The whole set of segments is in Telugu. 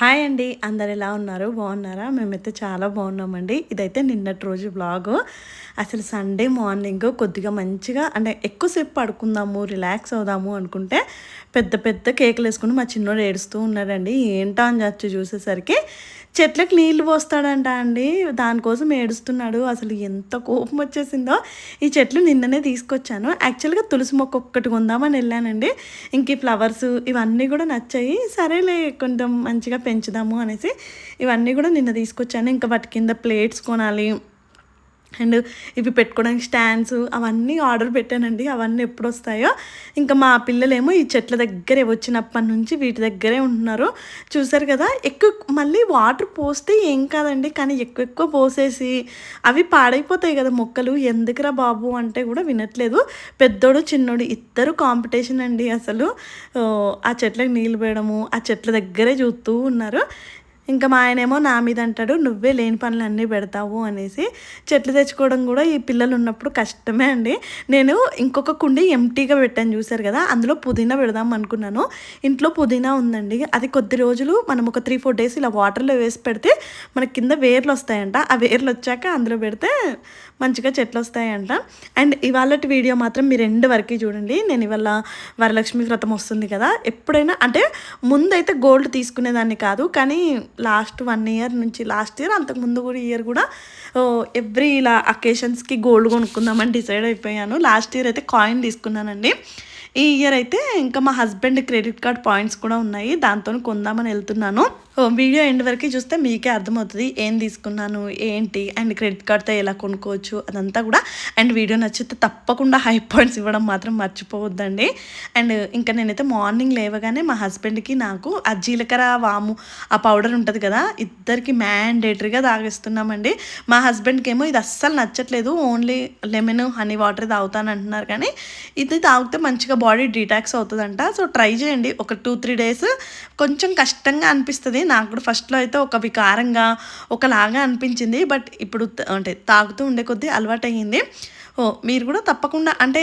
హాయ్ అండి, అందరు ఎలా ఉన్నారు? బాగున్నారా? మేమైతే చాలా బాగున్నామండి. ఇదైతే నిన్నటి రోజు వ్లాగు. అసలు సండే మార్నింగ్ కొద్దిగా మంచిగా అంటే ఎక్కువసేపు పడుకుందాము, రిలాక్స్ అవుదాము అనుకుంటే పెద్ద పెద్ద కేకులు వేసుకుని మా చిన్నోడు ఏడుస్తూ ఉన్నాడండి. ఏంటో అని వచ్చి చూసేసరికి చెట్లకు నీళ్లు పోస్తాడంట అండి. దానికోసం ఏడుస్తున్నాడు. అసలు ఎంత కోపం వచ్చేసిందో. ఈ చెట్లు నిన్ననే తీసుకొచ్చాను. యాక్చువల్గా తులసి మొక్క ఒక్కటి కొందామని వెళ్ళానండి. ఇంక ఈ ఫ్లవర్స్ ఇవన్నీ కూడా నచ్చాయి. సరేలే కొంచెం మంచిగా పెంచుదాము అనేసి ఇవన్నీ కూడా నిన్న తీసుకొచ్చాను. ఇంకా వాటి కింద ప్లేట్స్ కొనాలి అండ్ ఇవి పెట్టుకోవడానికి స్టాండ్స్ అవన్నీ ఆర్డర్ పెట్టానండి. అవన్నీ ఎప్పుడు వస్తాయో. ఇంకా మా పిల్లలేమో ఈ చెట్ల దగ్గరే వచ్చినప్పటి నుంచి వీటి దగ్గరే ఉంటున్నారు. చూసారు కదా, మళ్ళీ వాటర్ పోస్తే ఏం కాదండి, కానీ ఎక్కువ పోసేసి అవి పాడైపోతాయి కదా మొక్కలు. ఎందుకురా బాబు అంటే కూడా వినట్లేదు. పెద్దోడు చిన్నోడు ఇద్దరు కాంపిటీషన్ అండి. అసలు ఆ చెట్లకు నీళ్ళు పోయడము, ఆ చెట్ల దగ్గరే చూస్తూ ఉన్నారు. ఇంకా మా ఆయనేమో నా మీద అంటాడు, నువ్వే లేని పనులు అన్నీ పెడతావు అనేసి. చెట్లు తెచ్చుకోవడం కూడా ఈ పిల్లలు ఉన్నప్పుడు కష్టమే అండి. నేను ఇంకొక కుండి ఎంటీగా పెట్టాను చూసారు కదా, అందులో పుదీనా పెడదాం అనుకున్నాను. ఇంట్లో పుదీనా ఉందండి. అది కొద్ది రోజులు మనం ఒక 3-4 డేస్ ఇలా వాటర్లో వేసి పెడితే మనకి కింద వేర్లు వస్తాయంట. ఆ వేర్లు వచ్చాక అందులో పెడితే మంచిగా చెట్లు వస్తాయంట. అండ్ ఇవాళ వీడియో మాత్రం మీరు ఎండ్ వరకు చూడండి. నేను ఇవాళ వరలక్ష్మి వ్రతం వస్తుంది కదా, ఎప్పుడైనా అంటే ముందైతే గోల్డ్ తీసుకునేదాన్ని కాదు, కానీ లాస్ట్ 1 ఇయర్ నుంచి, లాస్ట్ ఇయర్ అంతకుముందు కూడా ఇయర్ కూడా ఎవ్రీ ఇలా అకేషన్స్కి గోల్డ్ కొనుక్కుందామని డిసైడ్ అయిపోయాను. లాస్ట్ ఇయర్ అయితే కాయిన్ తీసుకున్నానండి. ఈ ఇయర్ అయితే ఇంకా మా హస్బెండ్ క్రెడిట్ కార్డ్ పాయింట్స్ కూడా ఉన్నాయి, దాంతో కొందామని వెళ్తున్నాను. వీడియో ఎండ్ వరకు చూస్తే మీకే అర్థమవుతుంది ఏం తీసుకున్నాను ఏంటి, అండ్ క్రెడిట్ కార్డ్తో ఎలా కొనుక్కోవచ్చు అదంతా కూడా. అండ్ వీడియో నచ్చితే తప్పకుండా హై పాయింట్స్ ఇవ్వడం మాత్రం మర్చిపోవద్దండి. అండ్ ఇంకా నేనైతే మార్నింగ్ లేవగానే మా హస్బెండ్కి నాకు ఆ జీలకర్ర వాము ఆ పౌడర్ ఉంటుంది కదా, ఇద్దరికి మ్యాండేటరీగా తాగేస్తున్నామండి. మా హస్బెండ్కి ఏమో ఇది అస్సలు నచ్చట్లేదు, ఓన్లీ లెమన్ హనీ వాటర్ తాగుతాను అంటున్నారు. కానీ ఇది తాగితే మంచిగా బాడీ డీటాక్స్ అవుతుందంట. సో ట్రై చేయండి. ఒక 2-3 డేస్ కొంచెం కష్టంగా అనిపిస్తుంది. నాకు కూడా ఫస్ట్లో అయితే ఒక వికారంగా ఒకలాగా అనిపించింది. బట్ ఇప్పుడు అంటే తాగుతూ ఉండే కొద్దీ అలవాటు అయ్యింది. మీరు కూడా తప్పకుండా అంటే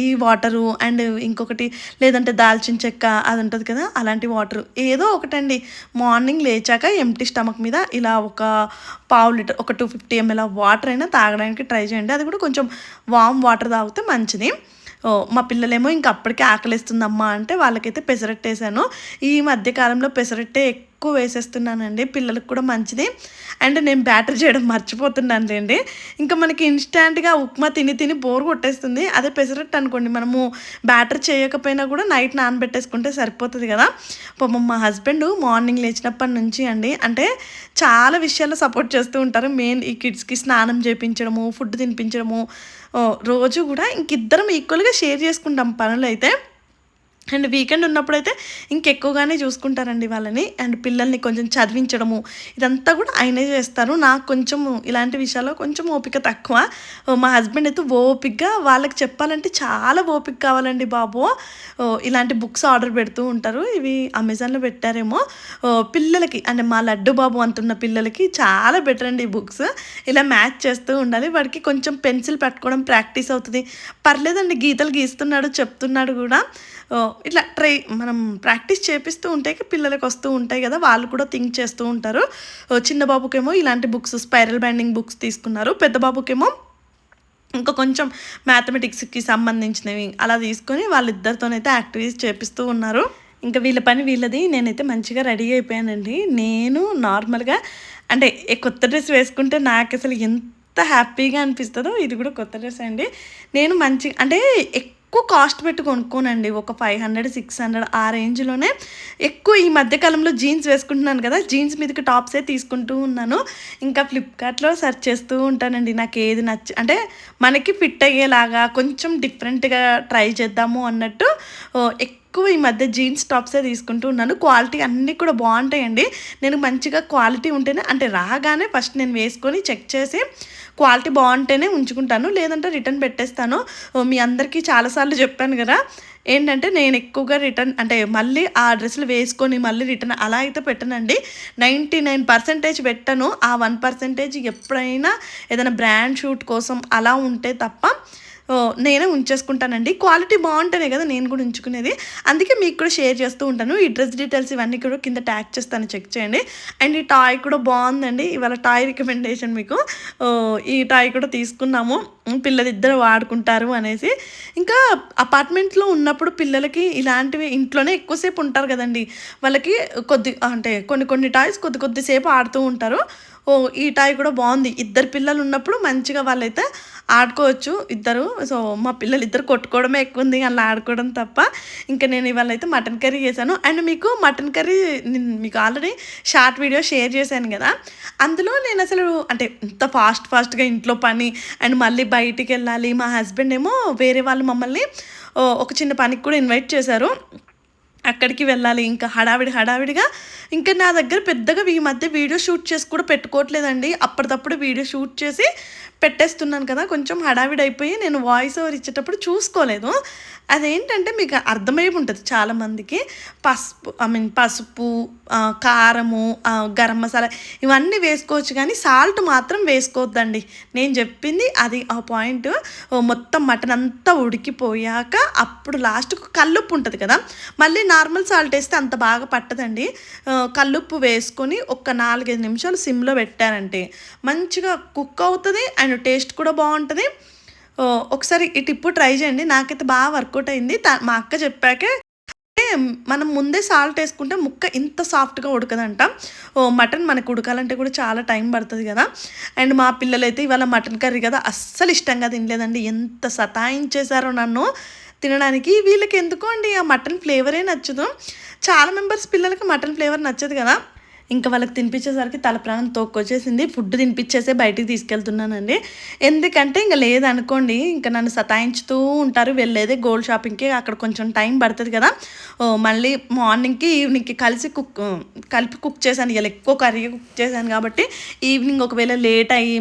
ఈ వాటరు అండ్ ఇంకొకటి లేదంటే దాల్చిన చెక్క అది ఉంటుంది కదా, అలాంటి వాటర్ ఏదో ఒకటండి. మార్నింగ్ లేచాక ఎంప్టీ స్టమక్ మీద ఇలా ఒక ½ లీటర్, ఒక 250 ml వాటర్ అయినా తాగడానికి ట్రై చేయండి. అది కూడా కొంచెం వామ్ వాటర్ తాగితే మంచిది. మా పిల్లలేమో ఇంక అప్పటికే ఆకలిస్తుందమ్మా అంటే వాళ్ళకైతే పెసరట్టు వేసాను. ఈ మధ్యకాలంలో పెసరట్టే ఎక్కువ వేసేస్తున్నానండి, పిల్లలకు కూడా మంచిది. అండ్ నేను బ్యాటర్ చేయడం మర్చిపోతున్నాను లేండి. ఇంకా మనకి ఇన్స్టాంట్గా ఉప్మా తిని బోర్ కొట్టేస్తుంది. అదే పెసరట్టు అనుకోండి, మనము బ్యాటర్ చేయకపోయినా కూడా నైట్ నానబెట్టేసుకుంటే సరిపోతుంది కదా. పాపం మా హస్బెండ్ మార్నింగ్ లేచినప్పటి నుంచి అండి, అంటే చాలా విషయాల్లో సపోర్ట్ చేస్తూ ఉంటారు. మెయిన్ ఈ కిడ్స్కి స్నానం చేయించడము, ఫుడ్ తినిపించడము, రోజు కూడా ఇంకిద్దరం ఈక్వల్గా షేర్ చేసుకుంటాం పనులు అయితే. అండ్ వీకెండ్ ఉన్నప్పుడైతే ఇంకెక్కువగానే చూసుకుంటారండి వాళ్ళని. అండ్ పిల్లల్ని కొంచెం చదివించడము ఇదంతా కూడా ఆయనే చేస్తారు. నాకు కొంచెం ఇలాంటి విషయాల్లో కొంచెం ఓపిక తక్కువ. మా హస్బెండ్ అయితే ఓపికగా వాళ్ళకి చెప్పాలంటే చాలా ఓపిక కావాలండి బాబు. ఇలాంటి బుక్స్ ఆర్డర్ పెడుతూ ఉంటారు. ఇవి అమెజాన్లో పెట్టారేమో. పిల్లలకి అంటే మా లడ్డు బాబు అంటున్న పిల్లలకి చాలా బెటర్ అండి ఈ బుక్స్. ఇలా మ్యాచ్ చేస్తూ ఉండాలి. వాడికి కొంచెం పెన్సిల్ పట్టుకోవడం ప్రాక్టీస్ అవుతుంది. పర్లేదండి, గీతలు గీస్తున్నాడు, చెప్తున్నాడు కూడా. ఇట్లా మనం ప్రాక్టీస్ చేపిస్తూ ఉంటే పిల్లలకి వస్తూ ఉంటాయి కదా, వాళ్ళు కూడా థింక్ చేస్తూ ఉంటారు. చిన్న బాబుకేమో ఇలాంటి బుక్స్ స్పైరల్ బైండింగ్ బుక్స్ తీసుకున్నారు. పెద్ద బాబుకేమో ఇంకా కొంచెం మ్యాథమెటిక్స్కి సంబంధించినవి అలా తీసుకొని వాళ్ళిద్దరితోనైతే యాక్టివిటీస్ చేపిస్తూ ఉన్నారు. ఇంకా వీళ్ళ పని వీళ్ళది. నేనైతే మంచిగా రెడీ అయిపోయానండి. నేను నార్మల్గా అంటే కొత్త డ్రెస్ వేసుకుంటే నాకు అసలు ఎంత హ్యాపీగా అనిపిస్తుందో, ఇది కూడా కొత్త డ్రెస్ అండి. నేను మంచిగా అంటే ఎక్కువ కాస్ట్ పెట్టి కొనుక్కోనండి. ఒక 500-600 ఆ రేంజ్లోనే ఎక్కువ. ఈ మధ్యకాలంలో జీన్స్ వేసుకుంటున్నాను కదా, జీన్స్ మీదకి టాప్సే తీసుకుంటూ ఉన్నాను. ఇంకా ఫ్లిప్కార్ట్లో సెర్చ్ చేస్తూ ఉంటానండి, నాకు ఏది అంటే మనకి ఫిట్ అయ్యేలాగా కొంచెం డిఫరెంట్గా ట్రై చేద్దాము అన్నట్టు ఎక్కువ ఈ మధ్య జీన్స్ టాప్సే తీసుకుంటూ ఉన్నాను. క్వాలిటీ అన్నీ కూడా బాగుంటాయండి. నేను మంచిగా క్వాలిటీ ఉంటేనే అంటే రాగానే ఫస్ట్ నేను వేసుకొని చెక్ చేసి క్వాలిటీ బాగుంటేనే ఉంచుకుంటాను, లేదంటే రిటర్న్ పెట్టేస్తాను. మీ అందరికీ చాలాసార్లు చెప్పాను కదా, ఏంటంటే నేను ఎక్కువగా రిటర్న్ అంటే మళ్ళీ ఆ డ్రెస్సులు వేసుకొని మళ్ళీ రిటర్న్ అలా అయితే పెట్టనండి. 99% పెట్టను. ఆ 1% ఎప్పుడైనా ఏదైనా బ్రాండ్ షూట్ కోసం అలా ఉంటే తప్ప నేనే ఉంచేసుకుంటానండి. క్వాలిటీ బావుంటేనే కదా నేను కూడా ఉంచుకునేది. అందుకే మీకు కూడా షేర్ చేస్తూ ఉంటాను. ఈ డ్రెస్ డీటెయిల్స్ ఇవన్నీ కూడా కింద ట్యాగ్ చేస్తాను, చెక్ చేయండి. అండ్ ఈ టాయ్ కూడా బావుందండి. ఇవాళ టాయ్ రికమెండేషన్ మీకు. ఈ టాయ్ కూడా తీసుకున్నాము. పిల్లలిద్దరూ వాడుకుంటారు అనేసి. ఇంకా అపార్ట్మెంట్‌లో ఉన్నప్పుడు పిల్లలకి ఇలాంటివి ఇంట్లోనే ఎక్కువసేపు ఉంటారు కదండీ! వాళ్ళకి అంటే కొన్ని టాయ్స్ కొద్ది సేపు ఆడుతూ ఉంటారు. ఈ టాయ్ కూడా బావుంది. ఇద్దరు పిల్లలున్నప్పుడు మంచిగా వాళ్ళైతే ఆడుకోవచ్చు ఇద్దరు. సో, మా పిల్లలిద్దరు కొట్టుకోవడమే ఎక్కువుంది అలా ఆడుకోవడం తప్ప. ఇంక నేను ఇవాళైతే మటన్ కర్రీ చేశాను. అండ్ మీకు మటన్ కర్రీ మీకు ఆల్రెడీ షార్ట్ వీడియో షేర్ చేశాను గదా! అందులో నేనసలు అంటే ఇంత ఫాస్ట్‌గా ఇంట్లో పని అండ్ మళ్ళీ బయటికెళ్ళాలి. మా హస్బెండ్ ఏమో వేరే వాళ్ళు మమ్మల్ని ఒక చిన్న పనికి కూడా ఇన్వైట్ చేశారు. అక్కడికి వెళ్ళాలి. ఇంకా హడావిడిగా ఇంకా నా దగ్గర పెద్దగా ఈ మధ్య వీడియో షూట్ చేసి కూడా పెట్టుకోవట్లేదండి. అప్పటిదప్పుడు వీడియో షూట్ చేసి పెట్టేస్తున్నాను కదా! కొంచెం హడావిడైపోయి నేను వాయిస్ ఓవర్ ఇచ్చేటప్పుడు చూసుకోలేదు. అదేంటంటే మీకు అర్థమై ఉంటది చాలామందికి. పసుపు, కారము, గరం మసాలా ఇవన్నీ వేసుకోవచ్చు కానీ సాల్ట్ మాత్రం వేసుకోవద్దండి. నేను చెప్పింది అది ఆ పాయింట్. మొత్తం మటన్ అంతా ఉడికిపోయాక అప్పుడు లాస్ట్‌కు కల్లుప్పు ఉంటది కదా! మళ్ళీ నార్మల్ సాల్ట్ వేస్తే అంత బాగా పట్టదండి. కల్లుప్పు వేసుకొని ఒక 4, 5 నిమిషాలు సిమ్‌లో పెట్టారంటే మంచిగా కుక్ అవుతది అండ్ టేస్ట్ కూడా బావుంటది. ఒకసారి ఈ టిప్పు ట్రై చేయండి. నాకైతే బాగా వర్కౌట్ అయింది. మా అక్క చెప్పాకే మనం ముందే సాల్ట్ వేసుకుంటే ముక్క ఇంత సాఫ్ట్‌గా ఉడకదంట. మటన్ మనకు ఉడకాలంటే కూడా చాలా టైం పడుతది కదా! అండ్ మా పిల్లలైతే ఇవాళ మటన్ కర్రీ కదా అస్సలు ఇష్టంగా తినలేదండి. ఎంత సతాయించేశారో నన్ను తినడానికి. వీళ్ళకి ఎందుకో అండి ఆ మటన్ ఫ్లేవరే నచ్చదు. చాలా మెంబర్స్ పిల్లలకి మటన్ ఫ్లేవర్ నచ్చదు కదా! ఇంకా వాళ్ళకి తినిపించేసరికి తల ప్రాణం తోక్కొచ్చేసింది. ఫుడ్ తినిపించేసే బయటికి తీసుకెళ్తున్నానండి. ఎందుకంటే ఇంక లేదనుకోండి ఇంక నన్ను సతాయించుతూ ఉంటారు. వెళ్ళేదే గోల్డ్ షాపింగ్‌కి, అక్కడ కొంచెం టైం పడుతది కదా! మళ్ళీ మార్నింగ్‌కి, ఈవినింగ్‌కి కలిపి కుక్ చేశాను. ఇవాళ ఎక్కువ కర్రీ కుక్ చేశాను కాబట్టి ఈవినింగ్ ఒకవేళ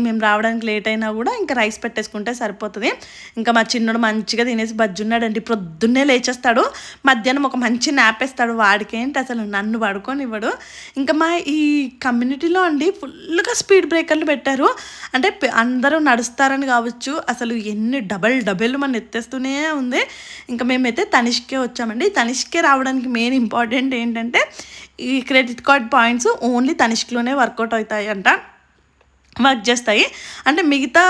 మేము రావడానికి లేట్ అయినా కూడా ఇంకా రైస్ పెట్టేసుకుంటే సరిపోతది. ఇంకా మా చిన్నోడు మంచిగా తినేసి బజ్జున్నాడండి. ప్రొద్దున్నే లేచేస్తాడు. మధ్యాహ్నం ఒక మంచి న్యాప్ ఏస్తాడు. వాడికేంటి అసలు నన్ను పడుకోనివ్వడు. ఇంకా ఈ కమ్యూనిటీలో అండి ఫుల్గా స్పీడ్ బ్రేకర్లు పెట్టారు. అంటే అందరూ నడుస్తారని కావచ్చు, అసలు ఎన్ని డబల్ మన ఎత్తేస్తూనే ఉంది. ఇంకా మేమైతే తనిష్కే వచ్చామండి. తనిష్కే రావడానికి మెయిన్ ఇంపార్టెంట్ ఏంటంటే ఈ క్రెడిట్ కార్డ్ పాయింట్స్ ఓన్లీ తనిష్క్లోనే వర్కౌట్ అవుతాయంట, వర్క్ చేస్తాయి. అంటే మిగతా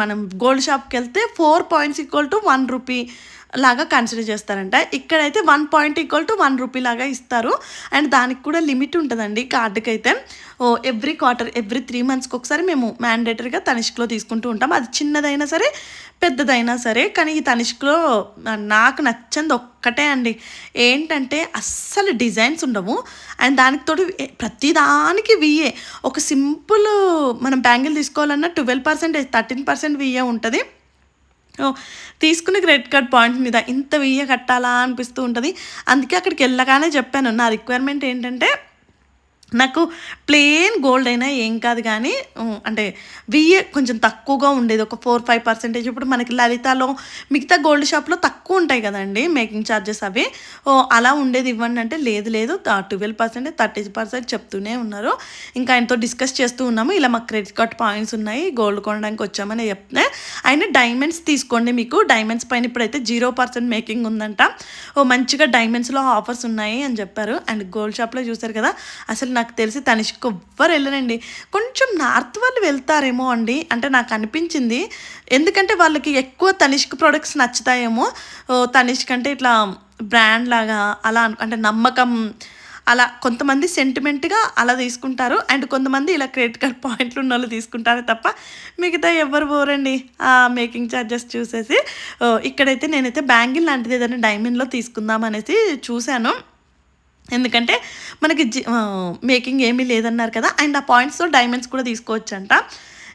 మనం గోల్డ్ షాప్కి వెళ్తే 4 పాయింట్స్ ఈక్వల్ టు 1 రూపీ లాగా కన్సిడర్ చేస్తారంట. ఇక్కడైతే 1 పాయింట్ ఈక్వల్ టు 1 రూపీ లాగా ఇస్తారు. అండ్ దానికి కూడా లిమిట్ ఉంటుందండి కార్డుకైతే. ఎవ్రీ క్వార్టర్, ఎవ్రీ 3 మంత్స్కి ఒకసారి మేము మ్యాండేటరీగా తనిష్క్లో తీసుకుంటూ ఉంటాం. అది చిన్నదైనా సరే పెద్దదైనా సరే. కానీ ఈ తనిష్క్లో నాకు నచ్చంది ఒక్కటే అండి. ఏంటంటే అస్సలు డిజైన్స్ ఉండవు. అండ్ దానికి తోడు ప్రతిదానికి విఏ. ఒక సింపుల్ మనం బ్యాంగిల్ తీసుకోవాలన్నా 12%, 13% విఏ ఉంటుంది. తీసుకునే క్రెడిట్ కార్డ్ పాయింట్ మీద ఇంత విఏ కట్టాలా అనిపిస్తూ ఉంటుంది. అందుకే అక్కడికి వెళ్ళగానే చెప్పాను నా రిక్వైర్మెంట్ ఏంటంటే నాకు ప్లెయిన్ గోల్డ్ అయినా ఏం కాదు కానీ అంటే విఏ కొంచెం తక్కువగా ఉండేది, ఒక 4-5%. ఇప్పుడు మనకి లలితాలో మిగతా గోల్డ్ షాప్లో తక్కువ ఉంటాయి కదండి మేకింగ్ ఛార్జెస్ అవి. అలా ఉండేది ఇవ్వండి అంటే లేదు 12%, 30% చెప్తూనే ఉన్నారు. ఇంకా ఆయనతో డిస్కస్ చేస్తూ ఉన్నాము. ఇలా మాకు క్రెడిట్ కార్డ్ పాయింట్స్ ఉన్నాయి, గోల్డ్ కొనడానికి వచ్చామని చెప్తే ఆయన డైమండ్స్ తీసుకోండి, మీకు డైమండ్స్ పైన ఇప్పుడైతే 0% మేకింగ్ ఉందంట, మంచిగా డైమండ్స్లో ఆఫర్స్ ఉన్నాయి అని చెప్పారు. అండ్ గోల్డ్ షాప్లో చూసారు కదా, అసలు నాకు తెలిసి తనిష్క్ ఎవ్వరు వెళ్ళరండి. కొంచెం నార్త్ వాళ్ళు వెళ్తారేమో అండి, అంటే నాకు అనిపించింది. ఎందుకంటే వాళ్ళకి ఎక్కువ తనిష్క్ ప్రొడక్ట్స్ నచ్చుతాయేమో. తనిష్క్ అంటే ఇట్లా బ్రాండ్ లాగా అలా అంటే నమ్మకం అలా కొంతమంది సెంటిమెంట్గా అలా తీసుకుంటారు. అండ్ కొంతమంది ఇలా క్రెడిట్ కార్డ్ పాయింట్లు ఉన్న వాళ్ళు తీసుకుంటారు తప్ప మిగతా ఎవరు పోరండి ఆ మేకింగ్ ఛార్జెస్ చూసేసి. ఇక్కడైతే నేనైతే బ్యాంగిల్ లాంటిది ఏదైనా డైమండ్లో తీసుకుందాం అనేసి చూశాను. ఎందుకంటే మనకి మేకింగ్ ఏమీ లేదన్నారు కదా. అండ్ ఆ పాయింట్స్తో డైమండ్స్ కూడా తీసుకోవచ్చంట.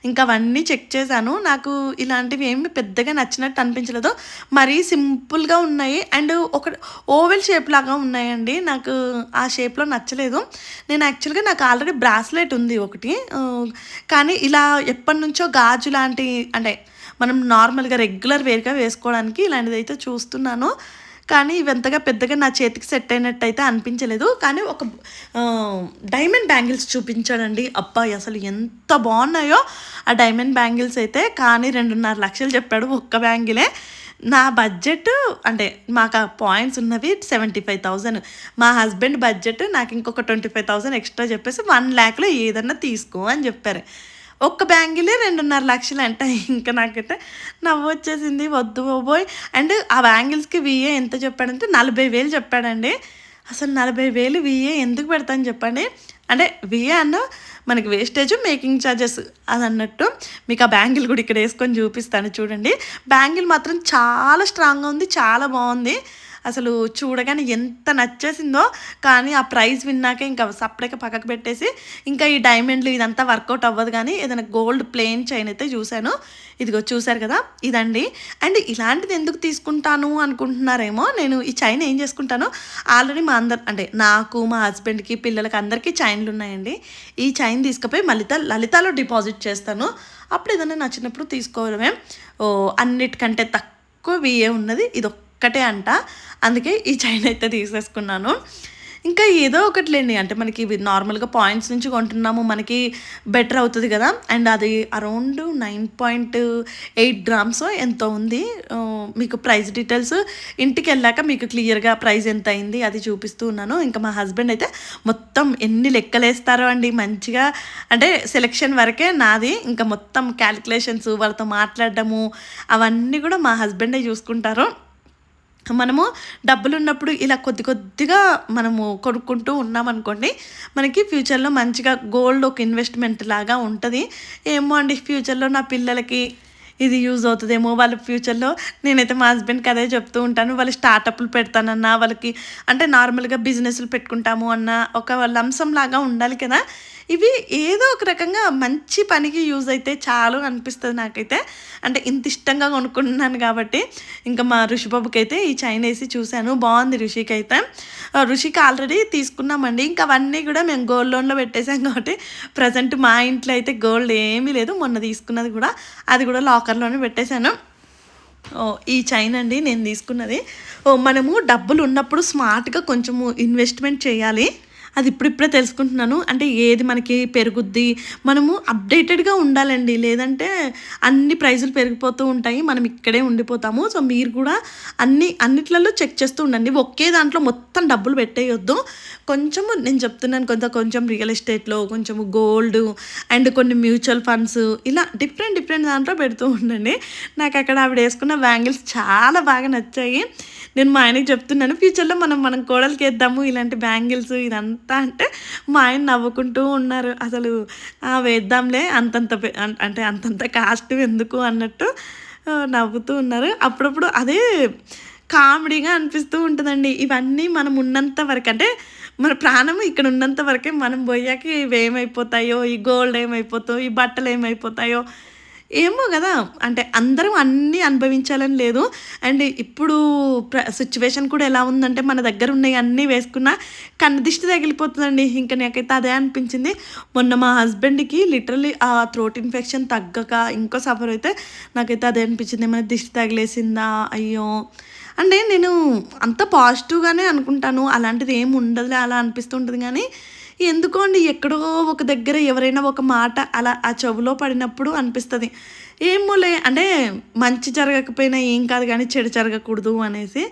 ఇంకా అవన్నీ చెక్ చేశాను. నాకు ఇలాంటివి ఏమి పెద్దగా నచ్చినట్టు అనిపించలేదు. మరీ సింపుల్గా ఉన్నాయి అండ్ ఒక ఓవెల్ షేప్ లాగా ఉన్నాయండి. నాకు ఆ షేప్లో నచ్చలేదు. నేను యాక్చువల్గా నాకు ఆల్రెడీ బ్రాస్లెట్ ఉంది ఒకటి, కానీ ఇలా ఎప్పటి నుంచో గాజు లాంటి అంటే మనం నార్మల్గా రెగ్యులర్ వేర్గా వేసుకోవడానికి ఇలాంటిది అయితే చూస్తున్నాను. కానీ ఇవంతగా పెద్దగా నా చేతికి సెట్ అయినట్టయితే అనిపించలేదు. కానీ ఒక డైమండ్ బ్యాంగిల్స్ చూపించాడండి. అబ్బాయి అసలు ఎంత బాగున్నాయో ఆ డైమండ్ బ్యాంగిల్స్ అయితే. కానీ 2.5 లక్షలు చెప్పాడు ఒక్క బ్యాంగిలే. నా బడ్జెట్ అంటే మాకు ఆ పాయింట్స్ ఉన్నవి 75,000. మా హస్బెండ్ బడ్జెట్ నాకు ఇంకొక 25,000 ఎక్స్ట్రా చెప్పేసి 1 lakలో ఏదన్నా తీసుకో అని చెప్పారు. ఒక్క బ్యాంగిలే 2.5 లక్షలు అంట. ఇంకా నాకైతే నవ్వు వచ్చేసింది, వద్దు బాబోయ్. అండ్ ఆ బ్యాంగిల్స్కి విఏ ఎంత చెప్పాడంటే 40,000 చెప్పాడండి. అసలు 40,000 విఏ ఎందుకు పెడతాను చెప్పండి. అంటే విఏ అన్న మనకి వేస్టేజ్ మేకింగ్ ఛార్జెస్ అది అన్నట్టు. మీకు ఆ బ్యాంగిల్ కూడా ఇక్కడ వేసుకొని చూపిస్తాను చూడండి. బ్యాంగిల్ మాత్రం చాలా స్ట్రాంగ్గా ఉంది, చాలా బాగుంది. అసలు చూడగానే ఎంత నచ్చేసిందో. కానీ ఆ ప్రైస్ విన్నాక ఇంకా సపరేట్గా పక్కకు పెట్టేసి ఇంకా ఈ డైమండ్లు ఇదంతా వర్కౌట్ అవ్వదు. కానీ ఏదైనా గోల్డ్ ప్లెయిన్ చైన్ అయితే చూశాను. ఇదిగో చూశారు కదా, ఇదండి. అండ్ ఇలాంటిది ఎందుకు తీసుకుంటాను అనుకుంటున్నారేమో. నేను ఈ చైన్ ఏం చేసుకుంటాను, ఆల్రెడీ మా అంటే నాకు, మా హస్బెండ్కి, పిల్లలకి అందరికీ చైన్లు ఉన్నాయండి. ఈ చైన్ తీసుకుపోయి లలితాలో డిపాజిట్ చేస్తాను. అప్పుడు ఏదైనా నచ్చినప్పుడు తీసుకోవడమే. అన్నిటికంటే తక్కువ విఏ ఉన్నది ఇది ఒక్కటే అంట. అందుకే ఈ చైన్ అయితే తీసేసుకున్నాను. ఇంకా ఏదో ఒకటిలేండి, అంటే మనకి ఇవి నార్మల్గా పాయింట్స్ నుంచి కొంటున్నాము, మనకి బెటర్ అవుతుంది కదా. అండ్ అది అరౌండ్ 9.8 grams ఎంతో ఉంది. మీకు ప్రైస్ డీటెయిల్స్ ఇంటికి వెళ్ళాక మీకు క్లియర్గా ప్రైస్ ఎంత అయింది అది చూపిస్తూ ఉన్నాను. ఇంకా మా హస్బెండ్ అయితే మొత్తం ఎన్ని లెక్కలేస్తారో అండి మంచిగా. అంటే సెలెక్షన్ వరకే నాది, ఇంకా మొత్తం క్యాలిక్యులేషన్స్, వాళ్ళతో మాట్లాడడము అవన్నీ కూడా మా హస్బెండే చూసుకుంటారు. మనము డబ్బులు ఉన్నప్పుడు ఇలా కొద్దిగా మనము కొనుక్కుంటూ ఉన్నామనుకోండి, మనకి ఫ్యూచర్లో మంచిగా గోల్డ్ ఒక ఇన్వెస్ట్మెంట్ లాగా ఉంటుంది. ఏమో అండి, ఫ్యూచర్లో నా పిల్లలకి ఇది యూజ్ అవుతుందేమో. వాళ్ళ ఫ్యూచర్లో నేనైతే మా హస్బెండ్కి అదే చెప్తూ ఉంటాను, వాళ్ళు స్టార్టప్లు పెడతానన్నా, వాళ్ళకి అంటే నార్మల్గా బిజినెస్లు పెట్టుకుంటాము అన్న ఒక లంసం లాగా ఉండాలి కదా. ఇవి ఏదో ఒక రకంగా మంచి పనికి యూజ్ అయితే చాలు అనిపిస్తుంది నాకైతే. అంటే ఇంత ఇష్టంగా కొనుక్కుంటున్నాను కాబట్టి. ఇంకా మా ఋషిబాబుకి అయితే ఈ చైన్ వేసి చూశాను, బాగుంది. ఋషికి అయితే ఋషికి ఆల్రెడీ తీసుకున్నామండి. ఇంకా అవన్నీ కూడా మేము గోల్డ్ లోన్లో పెట్టేసాం కాబట్టి ప్రజెంట్ మా ఇంట్లో అయితే గోల్డ్ ఏమీ లేదు. మొన్న తీసుకున్నది కూడా అది కూడా లాకర్లోనే పెట్టేశాను. ఈ చైన్ అండి నేను తీసుకున్నది. మనము డబ్బులు ఉన్నప్పుడు స్మార్ట్గా కొంచెము ఇన్వెస్ట్మెంట్ చేయాలి. అది ఇప్పుడిప్పుడే తెలుసుకుంటున్నాను. అంటే ఏది మనకి పెరుగుద్ది, మనము అప్డేటెడ్గా ఉండాలండి. లేదంటే అన్ని ప్రైజులు పెరిగిపోతూ ఉంటాయి, మనం ఇక్కడే ఉండిపోతాము. సో మీరు కూడా అన్నిట్లలో చెక్ చేస్తూ ఉండండి. ఒకే దాంట్లో మొత్తం డబ్బులు పెట్టేయొద్దు. కొంచెము నేను చెప్తున్నాను, కొంచెం రియల్ ఎస్టేట్లో, కొంచెము గోల్డ్ అండ్ కొన్ని మ్యూచువల్ ఫండ్స్, ఇలా డిఫరెంట్ దాంట్లో పెడుతూ ఉండండి. నాకు అక్కడ ఆవిడ వేసుకున్న బ్యాంగిల్స్ చాలా బాగా నచ్చాయి. నేను మా ఆయనకి చెప్తున్నాను, ఫ్యూచర్లో మనం కోడలికి వేద్దాము ఇలాంటి బ్యాంగిల్స్ ఇదంతా అంటే మా ఆయన నవ్వుకుంటూ ఉన్నారు. అసలు వేద్దాంలే, అంతంత కాస్ట్ ఎందుకు అన్నట్టు నవ్వుతూ ఉన్నారు. అప్పుడప్పుడు అదే కామెడీగా అనిపిస్తూ ఉంటుందండి. ఇవన్నీ మనం ఉన్నంత వరకు, అంటే మన ప్రాణం ఇక్కడ ఉన్నంత వరకే. మనం పోయాక ఇవి ఏమైపోతాయో, ఈ గోల్డ్ ఏమైపోతాయో, ఈ బట్టలు ఏమైపోతాయో ఏమో కదా. అంటే అందరం అన్నీ అనుభవించాలని లేదు. అండ్ ఇప్పుడు సిచ్యువేషన్ కూడా ఎలా ఉందంటే మన దగ్గర ఉన్నాయి అన్నీ వేసుకున్నా కన్ను దిష్టి తగిలిపోతుందండి. ఇంకా నాకైతే అదే అనిపించింది. మొన్న మా హస్బెండ్కి లిటరల్లీ ఆ థ్రోట్ ఇన్ఫెక్షన్ తగ్గక ఇంకో సఫర్ అయితే నాకైతే అదే అనిపించింది, ఏమైనా దిష్టి తగిలేసిందా అయ్యో. అంటే నేను అంత పాజిటివ్గానే అనుకుంటాను, అలాంటిది ఏమి ఉండదులే అలా అనిపిస్తుంటుంది. కానీ ఎందుకో అండి ఎక్కడో ఒక దగ్గర ఎవరైనా ఒక మాట అలా ఆ చెవులో పడినప్పుడు అనిపిస్తుంది, ఏమోలే అంటే మంచి జరగకపోయినా ఏం కాదు కానీ చెడు జరగకూడదు అనేసి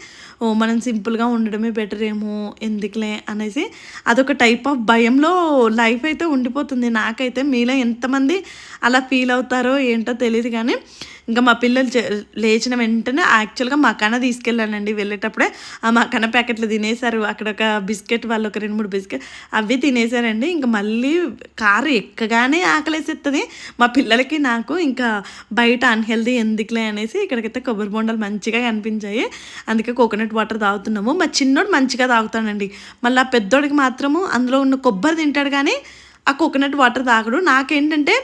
మనం సింపుల్గా ఉండడమే బెటర్ ఏమో, ఎందుకులే అనేసి అదొక టైప్ ఆఫ్ భయంలో లైఫ్ అయితే ఉండిపోతుంది. నాకైతే మీలో ఎంతమంది అలా ఫీల్ అవుతారో ఏంటో తెలియదు. కానీ ఇంకా మా పిల్లలు లేచిన వెంటనే యాక్చువల్గా మకానా తీసుకెళ్ళానండి. వెళ్ళేటప్పుడే ఆ మకానా ప్యాకెట్లు తినేశారు. అక్కడ ఒక బిస్కెట్, వాళ్ళు ఒక 2-3 బిస్కెట్ అవి తినేశారండి. ఇంకా మళ్ళీ కారు ఎక్కగానే ఆకలేసేస్తుంది మా పిల్లలకి నాకు. ఇంకా బయట అన్హెల్దీ ఎందుకులే అనేసి ఇక్కడికైతే కొబ్బరి బొండాలు మంచిగా కనిపించాయి, అందుకే కోకోనట్ వాటర్ తాగుతున్నాము. మా చిన్నోడు మంచిగా తాగుతాడండి, మళ్ళీ ఆ పెద్దోడికి మాత్రము అందులో ఉన్న కొబ్బరి తింటాడు కానీ ఆ కోకోనట్ వాటర్ తాగడు. నాకేంటంటే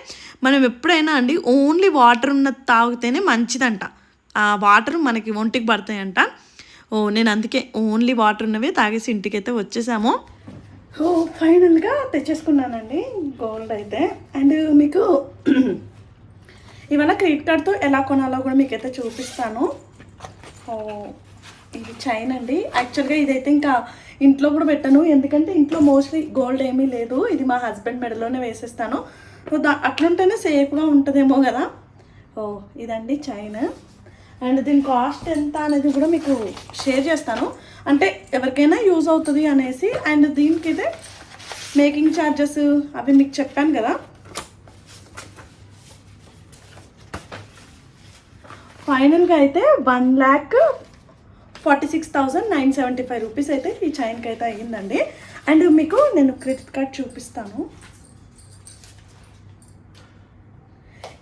మనం ఎప్పుడైనా అండి ఓన్లీ వాటర్ ఉన్నది తాగితేనే మంచిదంట, ఆ వాటర్ మనకి ఒంటికి పడతాయంట. నేను అందుకే ఓన్లీ వాటర్ ఉన్నవి తాగేసి ఇంటికైతే వచ్చేసాము. ఫైనల్గా తెచ్చేసుకున్నానండి గోల్డ్ అయితే. అండ్ మీకు ఇవాళ క్రెడిట్ కార్డ్తో ఎలా కొనాలో కూడా మీకైతే చూపిస్తాను. ఇది చైన్ అండి. యాక్చువల్గా ఇదైతే ఇంకా ఇంట్లో కూడా పెట్టాను, ఎందుకంటే ఇంట్లో మోస్ట్లీ గోల్డ్ ఏమీ లేదు. ఇది మా హస్బెండ్ మెడలోనే వేసేస్తాను. సో అట్లుంటేనే సేఫ్గా ఉంటుందేమో కదా. ఓ ఇదండి చైన్. అండ్ దీని కాస్ట్ ఎంత అనేది కూడా మీకు షేర్ చేస్తాను, అంటే ఎవరికైనా యూజ్ అవుతుంది అనేసి. అండ్ దీనికి అయితే మేకింగ్ ఛార్జెస్ అవి మీకు చెప్పాను కదా. ఫైనల్గా అయితే 1,46,975 రూపీస్ అయితే ఈ చైన్కి అయితే అయ్యిందండి. అండ్ మీకు నేను క్రెడిట్ కార్డ్ చూపిస్తాను.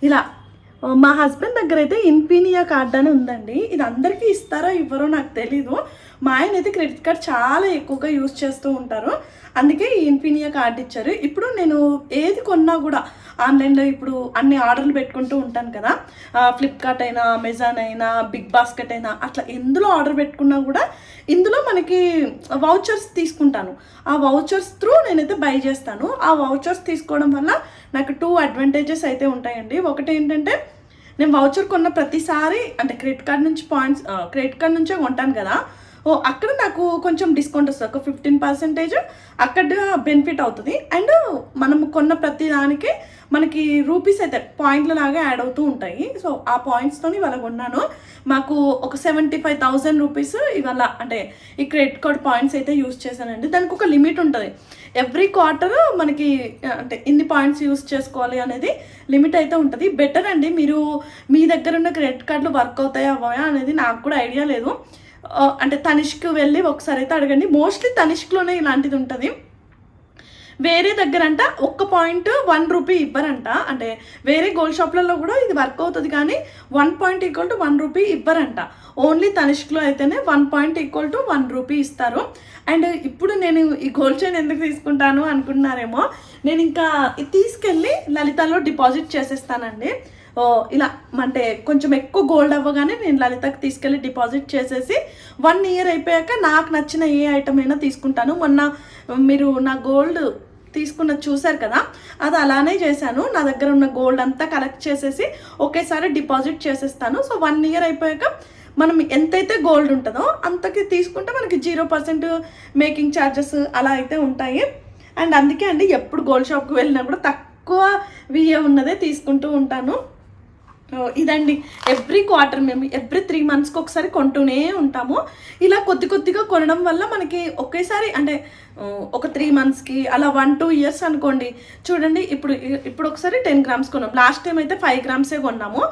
ఇలా మా హస్బెండ్ దగ్గర అయితే ఇన్ఫీనియా కార్డ్ అని ఉందండి. ఇది అందరికీ ఇస్తారో ఇవ్వరో నాకు తెలీదు. మా ఆయన అయితే క్రెడిట్ కార్డ్ చాలా ఎక్కువగా యూజ్ చేస్తూ ఉంటారు, అందుకే ఈ ఇన్ఫీనియా కార్డ్ ఇచ్చారు. ఇప్పుడు నేను ఏది కొన్నా కూడా ఆన్లైన్లో ఇప్పుడు అన్ని ఆర్డర్లు పెట్టుకుంటూ ఉంటాను కదా, ఫ్లిప్కార్ట్ అయినా అమెజాన్ అయినా బిగ్ బాస్కెట్ అయినా అట్లా ఎందులో ఆర్డర్ పెట్టుకున్నా కూడా ఇందులో మనకి వౌచర్స్ తీసుకుంటాను. ఆ వౌచర్స్ త్రూ నేనైతే బై చేస్తాను. ఆ వౌచర్స్ తీసుకోవడం వల్ల నాకు 2 అడ్వాంటేజెస్ అయితే ఉంటాయండి. ఒకటి ఏంటంటే నేను వౌచర్ కొన్న ప్రతిసారి అంటే క్రెడిట్ కార్డ్ నుంచి క్రెడిట్ కార్డ్ నుంచే కొంటాను కదా, అక్కడ నాకు కొంచెం డిస్కౌంట్ వస్తుంది, ఒక 15% అక్కడ బెనిఫిట్ అవుతుంది. అండ్ మనం కొన్న ప్రతి దానికి మనకి రూపీస్ అయితే పాయింట్ల లాగా యాడ్ అవుతూ ఉంటాయి. సో ఆ పాయింట్స్తో ఇవాళ కొన్నాను. మాకు ఒక 75,000 రూపీస్ ఇవాళ అంటే ఈ క్రెడిట్ కార్డ్ పాయింట్స్ అయితే యూజ్ చేశానండి. దానికి ఒక లిమిట్ ఉంటుంది, ఎవ్రీ క్వార్టర్ మనకి అంటే ఇన్ని పాయింట్స్ యూజ్ చేసుకోవాలి అనేది లిమిట్ అయితే ఉంటుంది. బెటర్ అండి, మీరు మీ దగ్గర ఉన్న క్రెడిట్ కార్డులు వర్క్ అవుతాయా అవ్వయా అనేది నాకు కూడా ఐడియా లేదు. అంటే తనిష్క్ వెళ్ళి ఒకసారి అయితే అడగండి. మోస్ట్లీ తనిష్క్లోనే ఇలాంటిది ఉంటుంది. వేరే దగ్గర అంట ఒక్క పాయింట్ 1 రూపీ ఇవ్వరంట. అంటే వేరే గోల్డ్ షాప్లలో కూడా ఇది వర్క్ అవుతుంది, కానీ 1 పాయింట్ ఈక్వల్ టు 1 రూపీ ఇవ్వరంట. ఓన్లీ తనిష్క్లో అయితేనే 1 పాయింట్ ఈక్వల్ టు 1 రూపీ ఇస్తారు. అండ్ ఇప్పుడు నేను ఈ గోల్డ్ చైన్ ఎందుకు తీసుకుంటాను అనుకుంటున్నారేమో, నేను ఇంకా తీసుకెళ్ళి లలితాలో డిపాజిట్ చేసేస్తానండి. ఇలా అంటే కొంచెం ఎక్కువ గోల్డ్ అవ్వగానే నేను లలితకి తీసుకెళ్ళి డిపాజిట్ చేసేసి 1 ఇయర్ అయిపోయాక నాకు నచ్చిన ఏ ఐటమ్ అయినా తీసుకుంటాను. మొన్న మీరు నా గోల్డ్ తీసుకున్న చూసారు కదా, అది అలానే చేశాను. నా దగ్గర ఉన్న గోల్డ్ అంతా కలెక్ట్ చేసేసి ఒకేసారి డిపాజిట్ చేసేస్తాను. సో 1 ఇయర్ అయిపోయాక మనం ఎంతైతే గోల్డ్ ఉంటుందో అంతకి తీసుకుంటే మనకి 0% మేకింగ్ ఛార్జెస్ అలా అయితే ఉంటాయి. అండ్ అందుకే అండి ఎప్పుడు గోల్డ్ షాప్కి వెళ్ళినా కూడా తక్కువ విఏ ఉన్నదే తీసుకుంటూ ఉంటాను. ఇదండి ఎవ్రీ క్వార్టర్ మేము ఎవ్రీ 3 మంత్స్కి ఒకసారి కొంటూనే ఉంటాము. ఇలా కొద్దిగా కొనడం వల్ల మనకి ఒకేసారి అంటే ఒక 3 మంత్స్కి అలా 1-2 ఇయర్స్ అనుకోండి. చూడండి ఇప్పుడు ఒకసారి 10 గ్రామ్స్ కొన్నాం, లాస్ట్ టైం అయితే 5 గ్రామ్సే కొన్నాము.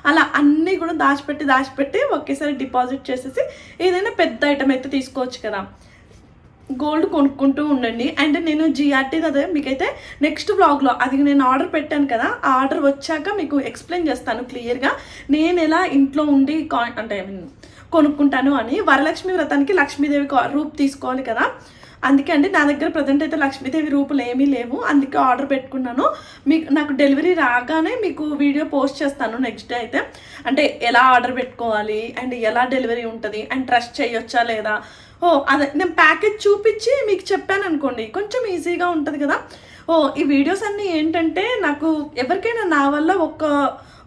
అలా అన్నీ కూడా దాచిపెట్టి ఒకేసారి డిపాజిట్ చేసేసి ఏదైనా పెద్ద ఐటమ్ అయితే తీసుకోవచ్చు కదా. గోల్డ్ కొనుక్కుంటూ ఉండండి. అండ్ నేను జిఆర్టీ అదే మీకైతే నెక్స్ట్ వ్లాగ్లో అది నేను ఆర్డర్ పెట్టాను కదా, ఆ ఆర్డర్ వచ్చాక మీకు ఎక్స్ప్లెయిన్ చేస్తాను క్లియర్గా నేను ఎలా ఇంట్లో ఉండి అంటే కొనుక్కుంటాను అని. వరలక్ష్మి వ్రతానికి లక్ష్మీదేవి రూప్ తీసుకోవాలి కదా, అందుకే అండి నా దగ్గర ప్రజెంట్ అయితే లక్ష్మీదేవి రూపులు ఏమీ లేవు, అందుకే ఆర్డర్ పెట్టుకున్నాను. మీకు నాకు డెలివరీ రాగానే మీకు వీడియో పోస్ట్ చేస్తాను నెక్స్ట్ డే అయితే, అంటే ఎలా ఆర్డర్ పెట్టుకోవాలి అండ్ ఎలా డెలివరీ ఉంటుంది అండ్ ట్రస్ట్ చేయొచ్చా లేదా. అదే నేను ప్యాకేజ్ చూపించి మీకు చెప్పాను అనుకోండి, కొంచెం ఈజీగా ఉంటుంది కదా. ఈ వీడియోస్ అన్నీ ఏంటంటే నాకు ఎవరికైనా నా వల్ల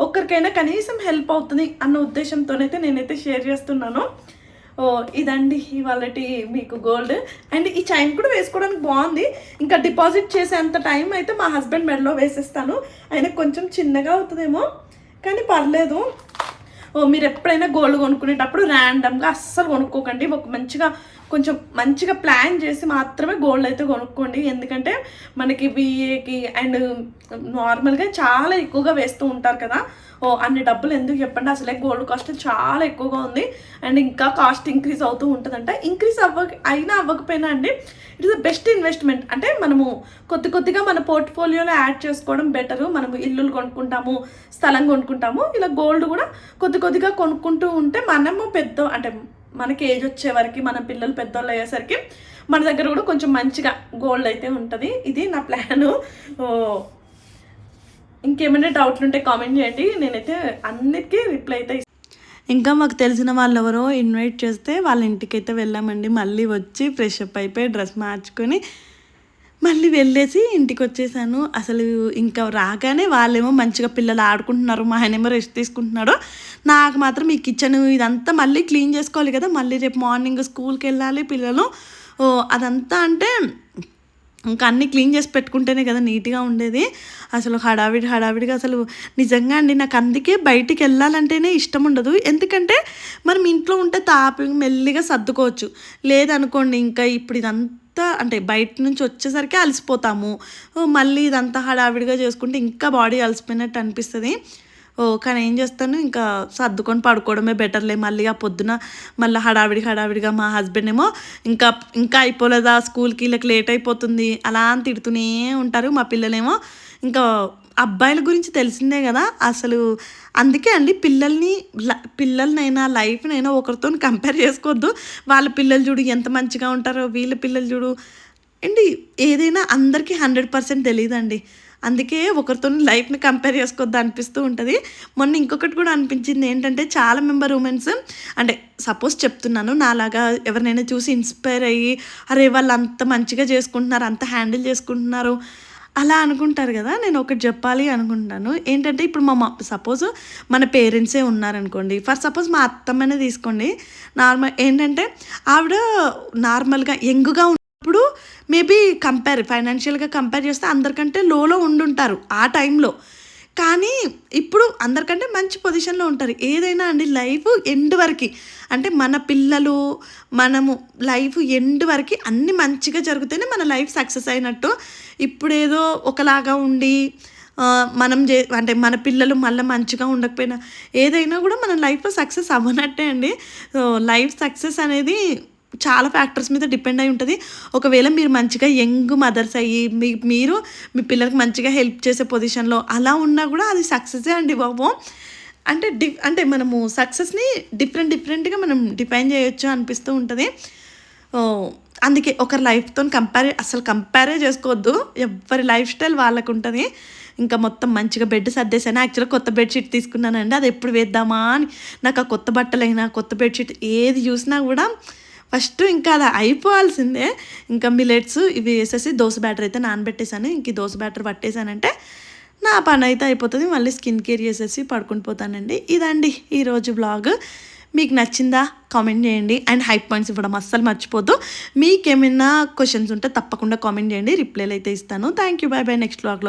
ఒక్కరికైనా కనీసం హెల్ప్ అవుతుంది అన్న ఉద్దేశంతోనైతే నేనైతే షేర్ చేస్తున్నాను. ఇదండి ఇవాళ మీకు గోల్డ్. అండ్ ఈ చైన్ కూడా వేసుకోవడానికి బాగుంది. ఇంకా డిపాజిట్ చేసేంత టైం అయితే మా హస్బెండ్ మెడలో వేసేస్తాను. ఆయనకు కొంచెం చిన్నగా అవుతుందేమో కానీ పర్లేదు. మీరు ఎప్పుడైనా గోల్డ్ కొనుక్కునేటప్పుడు ర్యాండమ్గా అస్సలు కొనుక్కోకండి. కొంచెం మంచిగా ప్లాన్ చేసి మాత్రమే గోల్డ్ అయితే కొనుక్కోండి. ఎందుకంటే మనకి విఏకి అండ్ నార్మల్గా చాలా ఎక్కువగా వేస్తూ ఉంటారు కదా. అన్ని డబ్బులు ఎందుకు చెప్పండి, అసలే గోల్డ్ కాస్ట్ చాలా ఎక్కువగా ఉంది అండ్ ఇంకా కాస్ట్ ఇంక్రీజ్ అవుతూ ఉంటుందంట. ఇంక్రీజ్ అవ్వకపోయినా అండి it is the best investment. అంటే మనము కొద్దిగా మన పోర్ట్ఫోలియోలో యాడ్ చేసుకోవడం బెటరు. మనము ఇల్లులు కొనుక్కుంటాము, స్థలం కొనుక్కుంటాము, ఇలా గోల్డ్ కూడా కొద్దిగా కొనుక్కుంటూ ఉంటే మనము అంటే మనకి ఏజ్ వచ్చే వరకు మన పిల్లలు పెద్దోళ్ళు అయ్యేసరికి మన దగ్గర కూడా కొంచెం మంచిగా గోల్డ్ అయితే ఉంటుంది. ఇది నా ప్లాను. ఇంకేమైనా డౌట్లు ఉంటే కామెంట్ చేయండి, నేనైతే అన్నిటికీ రిప్లై అయితే. ఇంకా మాకు తెలిసిన వాళ్ళు ఎవరో ఇన్వైట్ చేస్తే వాళ్ళ ఇంటికి అయితే వెళ్ళామండి. మళ్ళీ వచ్చి ఫ్రెష్ అప్ అయిపోయి డ్రెస్ మార్చుకొని మళ్ళీ వెళ్ళేసి ఇంటికొచ్చేసాను. అసలు ఇంకా రాగానే వాళ్ళేమో మంచిగా పిల్లలు ఆడుకుంటున్నారు. మా ఆయనేమో రెస్ట్ తీసుకుంటున్నాడు. నాకు మాత్రం ఈ కిచెన్ ఇదంతా మళ్ళీ క్లీన్ చేసుకోవాలి కదా! మళ్ళీ రేపు మార్నింగ్ స్కూల్‌కెళ్ళాలి పిల్లలు. అదంతా అంటే ఇంకా అన్నీ క్లీన్ చేసి పెట్టుకుంటేనే కదా నీట్‌గా ఉండేది. అసలు హడావిడిగా అసలు నిజంగా అండి నాకు అందుకే బయటికెళ్ళాలంటేనే ఇష్టం ఉండదు. ఎందుకంటే మనం ఇంట్లో ఉంటే మెల్లిగా సర్దుకోవచ్చు. లేదనుకోండి ఇంకా ఇప్పుడు ఇదంతా అంటే బయట నుంచి వచ్చేసరికి అలసిపోతాము. మళ్ళీ ఇదంతా హడావిడిగా చేసుకుంటే ఇంకా బాడీ అలసిపోయినట్టు అనిపిస్తది. కానీ ఏం చేస్తాను ఇంకా సర్దుకొని పడుకోవడమే బెటర్‌లే. మళ్ళీ ఆ పొద్దున మళ్ళీ హడావిడిగా మా హస్బెండ్ ఏమో ఇంకా ఇంకా అయిపోలేదా స్కూల్‌కి ఈళ్ళకి లేట్ అయిపోతుంది అలా అని తిడుతూనే ఉంటారు. మా పిల్లలేమో ఇంకా అబ్బాయిల గురించి తెలిసిందే కదా! అసలు అందుకే అండి పిల్లలనైనా లైఫ్‌నైనా ఒకరితోని కంపేర్ చేసుకోవద్దు. వాళ్ళ పిల్లలు చూడు ఎంత మంచిగా ఉంటారో, వీళ్ళ పిల్లలు చూడు ఏండి ఏదైనా అందరికీ 100% తెలీదండి. అందుకే ఒకరితోని లైఫ్‌ని కంపేర్ చేసుకోవద్దు అనిపిస్తూ ఉంటది. మొన్న ఇంకొకటి కూడా అనిపించింది ఏంటంటే చాలా ఉమెన్స్ అంటే సపోజ్ చెప్తున్నాను నాలాగా ఎవరినైనా చూసి ఇన్‌స్పైర్ అయ్యి అరే! వాళ్ళు అంత మంచిగా చేసుకుంటున్నారు, అంత హ్యాండిల్ చేసుకుంటున్నారు అలా అనుకుంటారు గదా! నేను ఒకటి జెప్పాలి అనుకుంటున్నాను. ఏంటంటే ఇప్పుడు సపోజ్ మన పేరెంట్సే ఉన్నారనుకోండి. ఫర్ సపోజ్ మా అత్తమ్మనే తీసుకోండి. ఏంటంటే ఆవిడ నార్మల్‌గా యంగ్‌గా ఉన్నప్పుడు మేబీ ఫైనాన్షియల్‌గా కంపేర్ చేస్తే అందరికంటే లోలో ఉండుంటారు ఆ టైంలో. కానీ ఇప్పుడు అందరికంటే మంచి పొజిషన్‌లో ఉంటారు. ఏదైనా అండి లైఫ్ ఎండ్ వరకి అంటే మన పిల్లలు, మనము లైఫ్ ఎండ్ వరకి అన్నీ మంచిగా జరిగితేనే మన లైఫ్ సక్సెస్ అయినట్టు. ఇప్పుడేదో ఒకలాగా ఉండి మనం అంటే మన పిల్లలు మళ్ళా మంచిగా ఉండకపోయినా ఏదైనా కూడా మన లైఫ్‌లో సక్సెస్ అవ్వనట్టే అండి. సో, లైఫ్ సక్సెస్ అనేది చాలా ఫ్యాక్టర్స్ మీద డిపెండ్ అయి ఉంటది. ఒకవేళ మీరు మంచిగా యంగ్ మదర్స్ అయ్యి మీరు మీ పిల్లలకి మంచిగా హెల్ప్ చేసే పొజిషన్‌లో అలా ఉన్నా గూడా అది సక్సెసే అండి బాబు. అంటే మనము సక్సెస్‌ని డిఫరెంట్‌గా మనం డిఫైన్ చేయొచ్చు అనిపిస్తూ ఉంటది. ఓహ్! అందుకే ఒకరి లైఫ్‌తోని అసలు కంపేరే చేసుకోవద్దు. ఎవ్వరి లైఫ్ స్టైల్ వాళ్ళకుంటది. ఇంకా మొత్తం మంచిగా బెడ్ సర్దేశాను. యాక్చువల్‌గా కొత్త బెడ్‌షీట్ తీసుకున్నానండి. అది ఎప్పుడు వేద్దామా అని నాకు ఆ కొత్త బట్టలైనా, కొత్త బెడ్‌షీట్ ఏది చూసినా గూడా ఫస్ట్ ఇంకా అది అయిపోవాల్సిందే. ఇంకా మిల్లెట్స్ ఇవి వేసేసి దోస బ్యాటర్ అయితే నానబెట్టేసాను. ఇంక ఈ దోస బ్యాటర్ పట్టేసానంటే నా పనైతే అయిపోతది. మళ్ళీ స్కిన్ కేర్ చేసేసి పడుకొని పోతానండి. ఇదండి ఈరోజు వ్లాగ్. మీకు నచ్చిందా? కామెంట్ చేయండి. అండ్ హైప్ పాయింట్స్ ఇవ్వడం అస్సలు మర్చిపోద్దు. మీకేమైనా క్వెషన్స్ ఉంటే తప్పకుండా కామెంట్ చేయండి. రిప్లైలు అయితే ఇస్తాను. Thank you. Bye bye. Next వ్లాగ్‌లో